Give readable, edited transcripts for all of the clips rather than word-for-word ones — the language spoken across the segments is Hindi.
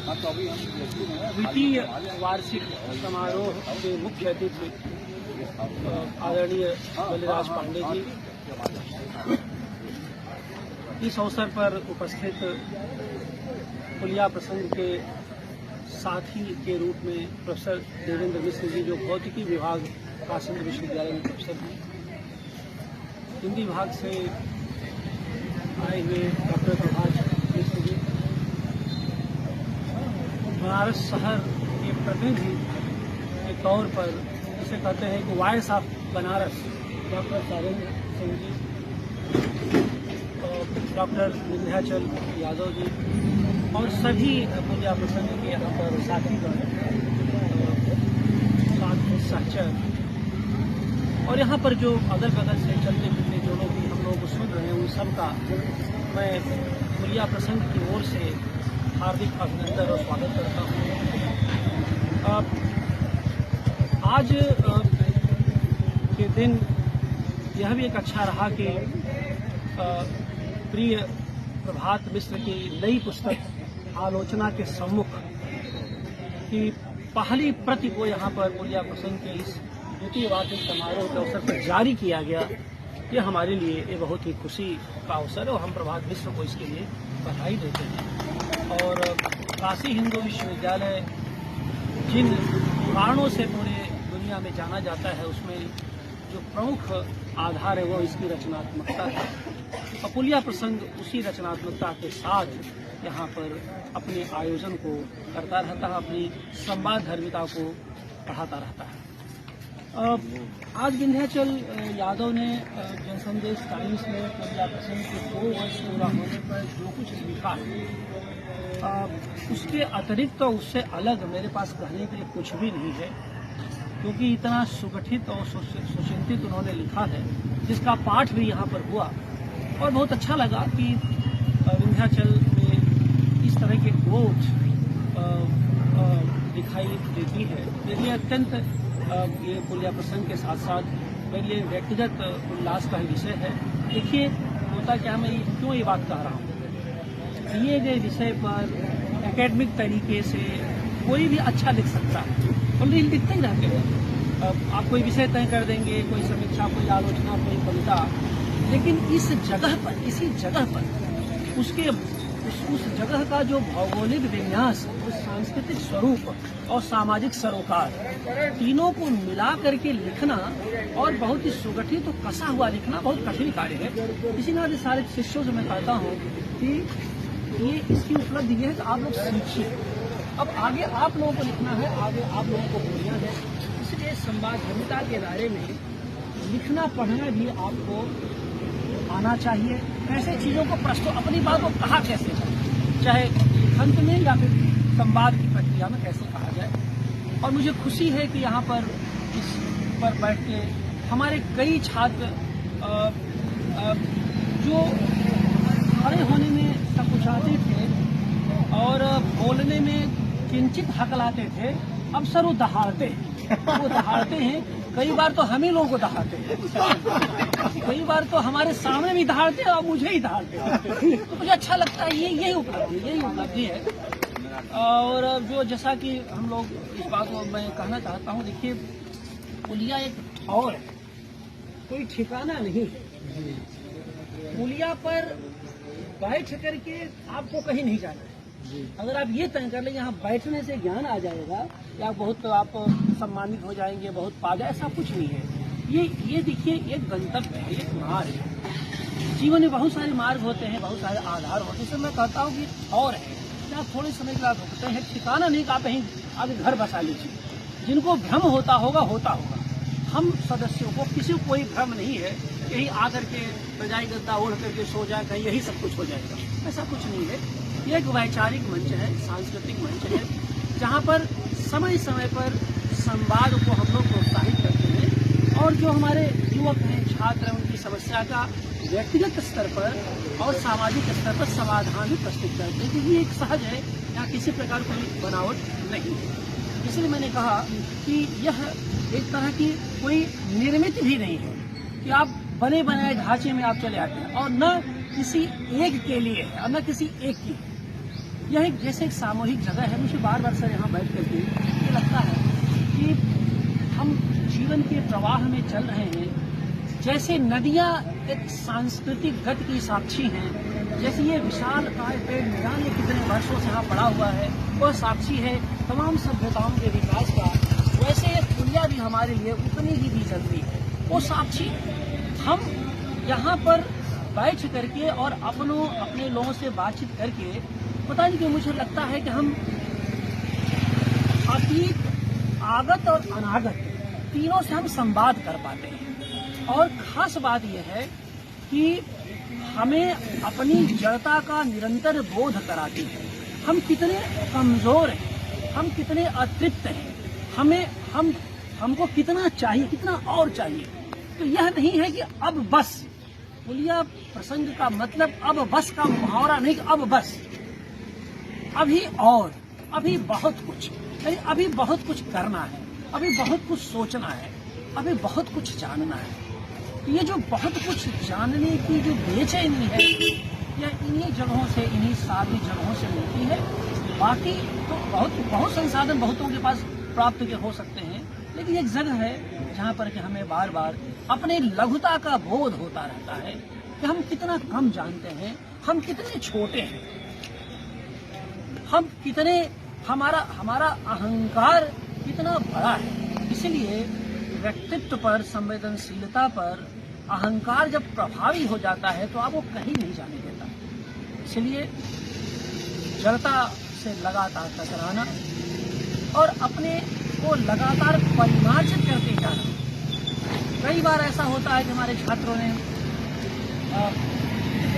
द्वितीय वार्षिक समारोह के मुख्य अतिथि आदरणीय बलिराज पांडे जी, इस अवसर पर उपस्थित पुलिया प्रसंग के साथी के रूप में प्रोफेसर देवेंद्र मिश्र जी, जो भौतिकी विभाग काशी विश्वविद्यालय में प्रोफेसर हैं, हिंदी विभाग से आए हुए डॉक्टर प्रभाष मिश्र जी, बनारस शहर के प्रतिनिधि के तौर पर जिसे कहते हैं कि voice of Banaras doctor Sarendra Singh ji, doctor Vindhyachal Yadav ji और सभी पुलिया प्रसंग के यहाँ पर साथीगण, सहचर और यहाँ पर जो अगल बगल से चलते फिरते जो लोग भी हम लोगों को सुन रहे हैं, उन सबका मैं पुलिया प्रसंग की ओर से हार्दिक अभिनंदन और स्वागत करता हूँ। आज के दिन यह भी एक अच्छा रहा कि प्रिय प्रभात मिश्र की नई पुस्तक आलोचना के सम्मुख की पहली प्रति को यहाँ पर पुलिया प्रसंग के इस द्वितीय वार्षिक समारोह के अवसर पर जारी किया गया। ये हमारे लिए ये बहुत ही खुशी का अवसर है और हम प्रभात मिश्र को इसके लिए बधाई देते हैं। और काशी हिंदू विश्वविद्यालय जिन कारणों से पूरे दुनिया में जाना जाता है, उसमें जो प्रमुख आधार है वो इसकी रचनात्मकता है। और पुलिया प्रसंग उसी रचनात्मकता के साथ यहाँ पर अपने आयोजन को करता रहता है, अपनी संवाद धर्मिता को बढ़ाता रहता है। आज विंध्याचल यादव ने जनसंदेश टाइम्स में पुलिया प्रसंग के 2 वर्ष पूरा होने पर जो कुछ लिखा है, उसके अतिरिक्त तो उससे अलग मेरे पास कहने के लिए कुछ भी नहीं है, क्योंकि इतना सुगठित और सुचिंतित उन्होंने लिखा है, जिसका पाठ भी यहाँ पर हुआ और बहुत अच्छा लगा कि विंध्याचल में इस तरह की ग्रोथ दिखाई देती है। मेरे अत्यंत ये पुलिया प्रसंग के साथ साथ मेरे लिए व्यक्तिगत उल्लास का ही विषय है। देखिए, होता क्या, मैं क्यों ये बात कह रहा हूँ, दिए गए विषय पर एकेडमिक तरीके से कोई भी अच्छा लिख सकता है, हम लिखते ही रहते हैं। आप कोई विषय तय कर देंगे, कोई समीक्षा, कोई आलोचना, कोई कविता, लेकिन इस जगह पर, इसी जगह पर उसके उस जगह का जो भौगोलिक विन्यास, उस सांस्कृतिक स्वरूप और सामाजिक सरोकार, तीनों को मिला करके लिखना और बहुत ही सुगठित और कसा हुआ लिखना बहुत कठिन कार्य है। इसी नाते सारे शिष्यों से मैं कहता हूँ कि ये इसकी उपलब्धि ये है कि आप लोग सीखिए। अब आगे आप लोगों को लिखना है, आगे आप लोगों को बोलना है, इसलिए संवाद धर्मिता के दायरे में लिखना पढ़ना भी आपको आना चाहिए। ऐसे चीजों को प्रस्तुत, अपनी बात को कहा कैसे जाए, चाहे लेखन में या फिर संवाद की प्रक्रिया में कैसे कहा जाए। और मुझे खुशी है कि यहाँ पर इस पर बैठ के हमारे कई छात्र जो खड़े होने में संकुचाते थे और बोलने में किंचित हकलाते थे, अब सर वो दहाड़ते हैं। कई बार तो हम ही लोगों को दहाड़ते हैं, कई बार तो हमारे सामने भी दहाड़ते हैं और मुझे ही दहाड़ते हैं। तो मुझे अच्छा लगता है, यही उपलब्धि है। और जो जैसा कि हम लोग इस बात को मैं कहना चाहता हूँ, देखिए, पुलिया एक ठौर है, कोई ठिकाना नहीं है। पुलिया पर बैठ करके आपको कहीं नहीं जाना है। अगर आप ये तय कर ले यहाँ बैठने से ज्ञान आ जाएगा या बहुत आप सम्मानित हो जाएंगे, बहुत पा जाए, ऐसा कुछ नहीं है। ये देखिए, एक गंतव्य है, एक मार्ग है। जीवन में बहुत सारे मार्ग होते हैं, बहुत सारे आधार होते हैं। इसलिए मैं कहता हूँ कि और है, जहाँ थोड़े समय के बाद रुकते हैं, ठिकाना नहीं, आप कहीं आगे घर बसा लीजिए। जिनको भ्रम होता होगा, हम सदस्यों को किसी को कोई भ्रम नहीं है, यही आकर के रजाई गद्दा ओढ़ करके सो जाए, कहीं यही सब कुछ हो जाएगा, ऐसा कुछ नहीं है। ये एक वैचारिक मंच है, सांस्कृतिक मंच है, जहाँ पर समय समय पर संवाद को हम लोग प्रोत्साहित करते हैं और जो हमारे युवक हैं, छात्र हैं, उनकी समस्या का व्यक्तिगत स्तर पर और सामाजिक स्तर पर समाधान भी प्रस्तुत करते हैं, क्योंकि एक सहज है, यहाँ किसी प्रकार कोई बनावट नहीं है। इसलिए मैंने कहा कि यह एक तरह की कोई निर्मित भी नहीं है कि आप बने बनाए ढांचे में आप चले आते हैं, और न किसी एक के लिए है और न किसी एक की। यह एक जैसे एक सामूहिक जगह है। मुझे बार बार सर यहाँ बैठ करके ये लगता है कि हम जीवन के प्रवाह में चल रहे हैं। जैसे नदियाँ एक सांस्कृतिक गति की साक्षी हैं, जैसे ये विशाल काय पेड़ न जाने कितने वर्षों से यहाँ पड़ा हुआ है, वह साक्षी है तमाम सभ्यताओं के विकास का, वैसे ये पुलिया भी हमारे लिए उतनी ही भी जरूरी है। वो साक्षी हम यहाँ पर बैठ करके और अपने लोगों से बातचीत करके, पता नहीं क्यों मुझे लगता है कि हम अतीत, आगत और अनागत तीनों से हम संवाद कर पाते हैं। और खास बात यह है कि हमें अपनी जड़ता का निरंतर बोध कराती है। हम कितने कमजोर हैं, हम कितने अतृप्त हैं, हमको कितना चाहिए, कितना और चाहिए। तो यह नहीं है कि अब बस, पुलिया प्रसंग का मतलब अब बस का मुहावरा नहीं, अब बस, अभी और, अभी बहुत कुछ, यानी अभी बहुत कुछ करना है, अभी बहुत कुछ सोचना है, अभी बहुत कुछ जानना है। तो ये जो बहुत कुछ जानने की जो बेचैनी है, यह इन्हीं जगहों से, इन्हीं सारी जगहों से मिलती है। बाकी तो बहुत संसाधन बहुतों के पास प्राप्त के हो सकते हैं, लेकिन एक जगह है जहाँ पर कि हमें बार बार अपने लघुता का बोध होता रहता है कि हम कितना कम जानते हैं, हम कितने छोटे हैं, हम कितने, हमारा अहंकार कितना बड़ा है। इसलिए व्यक्तित्व पर, संवेदनशीलता पर अहंकार जब प्रभावी हो जाता है तो आप वो कहीं नहीं जाने देता। इसलिए जड़ता से लगातार टकराना और अपने को लगातार परिमार्जित करते जाना। कई बार ऐसा होता है कि हमारे छात्रों ने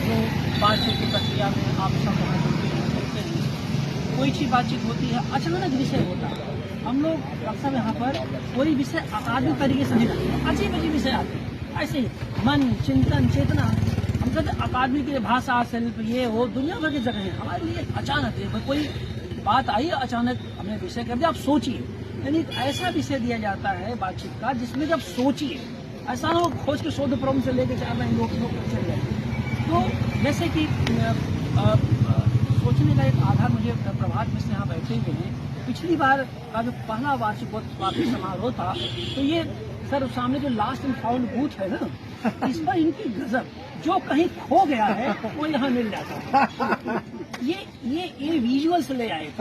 जो बातचीत की प्रक्रिया में आप सब होते हैं, कोई सी बातचीत होती है, अचानक विषय होता है। हम लोग अक्सर यहाँ पर कोई विषय अकादमिक तरीके से नहीं रखते, अजीब अजीब विषय आते हैं, ऐसे ही मन, चिंतन, चेतना। हम कहते अकादमिक के भाषा, शिल्प, ये वो दुनिया भर की जगह है। हमारे लिए अचानक कोई बात आई, अचानक हमने विषय कर दिया, आप सोचिए। यानी ऐसा विषय दिया जाता है बातचीत का जिसमें जब सोचिए, ऐसा ना हो खोज के शोध प्रबंध से लेकर 4 लाइन लोग चल जाए। तो जैसे कि सोचने का एक आधार मुझे प्रभात मिश्र यहाँ बैठे हुए हैं। पिछली बार का जो पहला वार्षिकोत्सव समारोह था, तो ये सर सामने जो लास्ट एंड फाउंड बूथ है ना, इस पर इनकी गजब, जो कहीं खो गया है वो यहाँ मिल जाता है। ये विजुअल्स ले आए।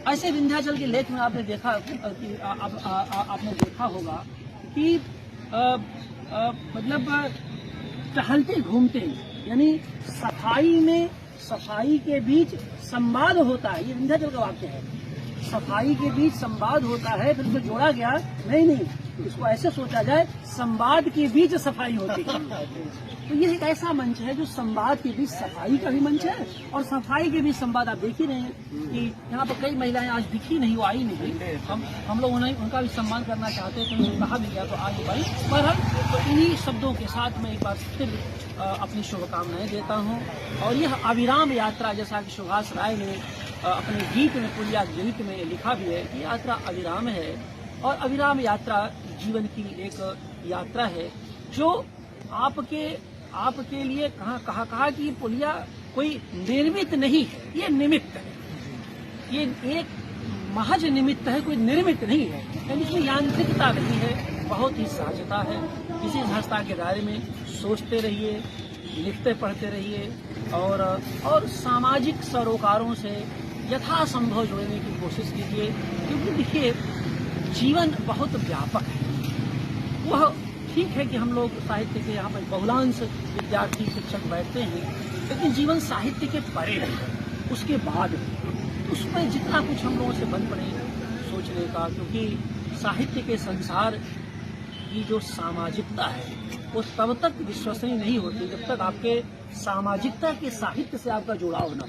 ऐसे विंध्याचल के लेख में आपने देखा कि आपने देखा होगा कि मतलब टहलते घूमते, यानी सफाई के बीच संवाद होता है। ये विंध्याचल का वाक्य है, सफाई के बीच संवाद होता है। फिर उसको जोड़ा गया, नहीं, इसको ऐसे सोचा जाए, संवाद के बीच सफाई होती है। तो ये एक ऐसा मंच है जो संवाद के बीच सफाई का भी मंच है, और सफाई के बीच संवाद। आप देख ही रहे हैं कि यहाँ पर कई महिलाएं आज दिखी नहीं, वो आई नहीं। हम लोग उनका भी सम्मान करना चाहते हैं, तो कहा भी गया तो आज भाई। बहरहाल तो इन्हीं शब्दों के साथ मैं एक बार फिर अपनी शुभकामनाएं देता हूँ। और यह अविराम यात्रा, जैसा कि सुभाष राय ने अपने गीत में, पुलिया गीत में लिखा भी है कि यात्रा अविराम है, और अविराम यात्रा जीवन की एक यात्रा है जो आपके लिए कहा कि पुलिया कोई निर्मित नहीं है, ये निमित्त है। ये एक महज निमित्त है, कोई निर्मित नहीं है। यानी इसमें यांत्रिकता नहीं है, बहुत ही सहजता है। किसी संस्था के दायरे में सोचते रहिए, लिखते पढ़ते रहिए, और सामाजिक सरोकारों से यथासंभव जुड़ने की कोशिश कीजिए। क्योंकि देखिए, जीवन बहुत व्यापक है। वह ठीक है कि हम लोग साहित्य के यहाँ पर बहुलांश विद्यार्थी शिक्षक बैठते हैं, लेकिन जीवन साहित्य के परे है, उसके बाद उसमें जितना कुछ हम लोगों से बन पड़े सोचने का। क्योंकि साहित्य के संसार की जो सामाजिकता है वो तब तक विश्वसनीय नहीं होती जब तक आपके सामाजिकता के साहित्य से आपका जुड़ाव न हो।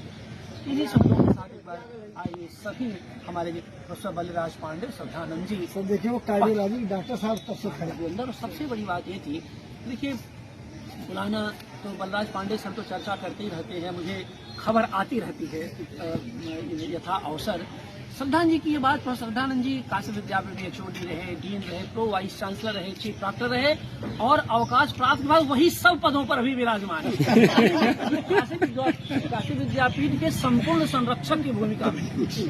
इन्हीं शब्दों के साथ एक बार आइए सभी हमारे प्रोफेसर बलिराज पांडे, श्रद्धानंद जी, सर देखिए वो कार्डियोलॉजी डॉक्टर साहब तब से खड़े अंदर। और सबसे बड़ी बात ये थी, देखिए बुलाना तो बलराज पांडे सर तो चर्चा करते ही रहते हैं, मुझे खबर आती रहती है यथा अवसर। श्रद्धानंद जी की ये बात, प्रोफेसर श्रद्धानंद जी काशी विद्यापीठ में HOD रहे, डीन रहे, प्रो वाइस चांसलर रहे, चीफ डॉक्टर रहे और अवकाश प्राप्त के बाद वही सब पदों पर अभी विराजमान है। काशी विद्यापीठ के संपूर्ण संरक्षक की भूमिका में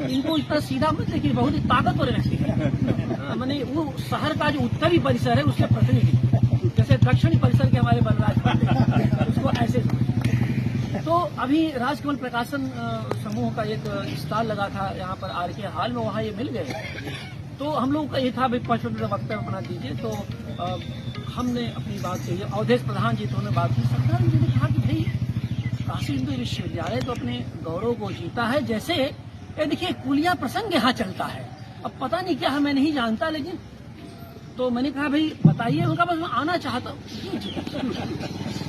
इनको इतना सीधा मत देखिए, बहुत ही ताकतवर व्यक्ति है। मैंने वो शहर का जो उत्तरी परिसर है उसके प्रतिनिधि, जैसे दक्षिणी परिसर के हमारे बलराज पांडे, उसको ऐसे। तो अभी राजकमल प्रकाशन समूह का एक स्टॉल लगा था यहाँ पर RK हॉल में, वहाँ ये मिल गए। तो हम लोगों का ये था भाई 5 मिनट वक्तव्य अपना दीजिए। तो हमने अपनी बात कही, अवधेश प्रधान जी तो बात की। सरदार जी ने कहा कि भाई काशी हिंदू विश्वविद्यालय तो अपने गौरव को जीता है, जैसे ये देखिए कुलिया प्रसंग यहाँ चलता है, अब पता नहीं क्या है मैं नहीं जानता, लेकिन तो मैंने कहा भाई बताइए। उनका बस मैं आना चाहता हूँ।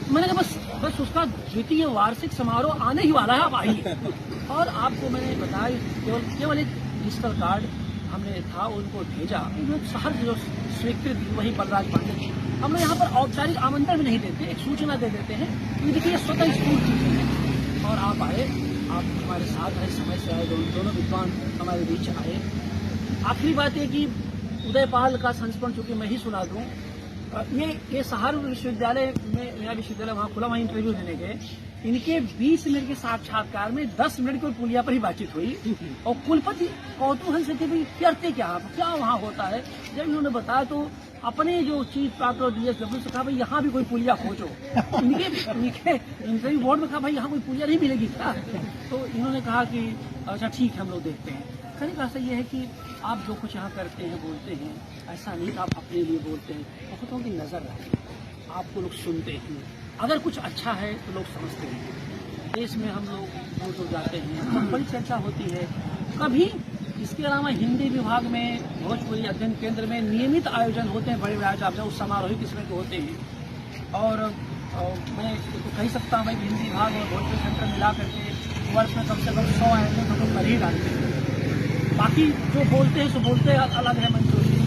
मैंने कहा बस उसका द्वितीय वार्षिक समारोह आने ही वाला है, आप आइए। और आपको मैंने बताया केवल एक डिजिटल कार्ड हमने था उनको भेजा, शहर जो स्वीकृत वही बलराज पांडे जी। हम लोग यहाँ पर औपचारिक आमंत्रण भी नहीं देते, एक सूचना दे देते हैं कि देखिए स्वतः स्फूर्त चीजें हैं। और आप आए, आप हमारे साथ आए, समय से आए, दोनों विद्वान हमारे बीच आए। आखिरी बात है कि उदयपाल का संस्मरण चूंकि मैं ही सुना दूं, ये सहारनपुर विश्वविद्यालय में, नया विश्वविद्यालय वहाँ खुला, वहाँ इंटरव्यू देने गए। इनके 20 मिनट के साक्षात्कार में 10 मिनट की पुलिया पर ही बातचीत हुई और कुलपति कौतूहल से थे भाई करते क्या आप, क्या वहाँ होता है। जब इन्होंने बताया तो अपने जो चीफ डॉक्टर DSW से कहा भाई यहाँ भी कोई पुलिया खोजो। इनके इंटरव्यू बोर्ड में कहा भाई यहाँ कोई पुलिया नहीं मिलेगी क्या। तो इन्होंने कहा कि अच्छा ठीक है हम लोग देखते हैं। कहने का ऐसा ये है कि आप जो कुछ यहाँ करते हैं बोलते हैं, ऐसा नहीं आप अपने लिए बोलते हैं, बहुतों की नजर रखते, आपको लोग सुनते हैं, अगर कुछ अच्छा है तो लोग समझते हैं। देश में हम लोग जो जाते हैं बड़ी चर्चा होती है। कभी इसके अलावा हिंदी विभाग में भोजपुरी अध्ययन केंद्र में नियमित आयोजन होते हैं, बड़े बड़े आप उस समारोह किस्म के होते हैं। और मैं तो कह सकता हूँ भाई हिंदी विभाग और भोजपुरी सेंटर मिला करके वर्ष में कम से कम 100 आयोजन हम लोग कर ही डालते हैं। बाकी जो बोलते हैं सो बोलते हैं अलग है मंचों से।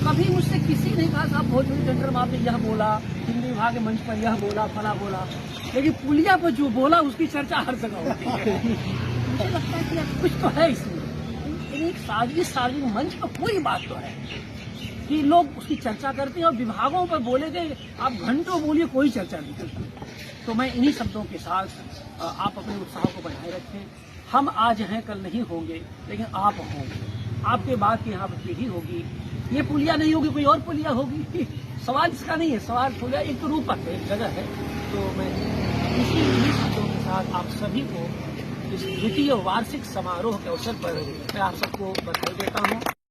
कभी मुझसे किसी ने कहा साहब भोजपुरी सेंटर में आपने यह बोला, हिंदी विभाग के मंच पर यह बोला, फला बोला, लेकिन पुलिया पर जो बोला उसकी चर्चा हर जगह होती है। मुझे लगता है कि यार कुछ तो है इसमें, एक सार्वजनिक मंच पर पूरी बात तो है कि लोग उसकी चर्चा करते हैं और विभागों पर बोले गए आप घंटों बोलिए कोई चर्चा नहीं करती। तो मैं इन्हीं शब्दों के साथ आप अपने उत्साह को बनाए रखें। हम आज हैं कल नहीं होंगे, लेकिन आप होंगे, आपके बाद की यहाँ पर पीढ़ी होगी। ये पुलिया नहीं होगी, कोई और पुलिया होगी। सवाल इसका नहीं है, सवाल पुलिया एक तो रूपक है, एक जगह है। तो मैं इन्हीं शब्दों के साथ आप सभी को इस द्वितीय वार्षिक समारोह के अवसर पर मैं आप सबको बधाई देता हूँ।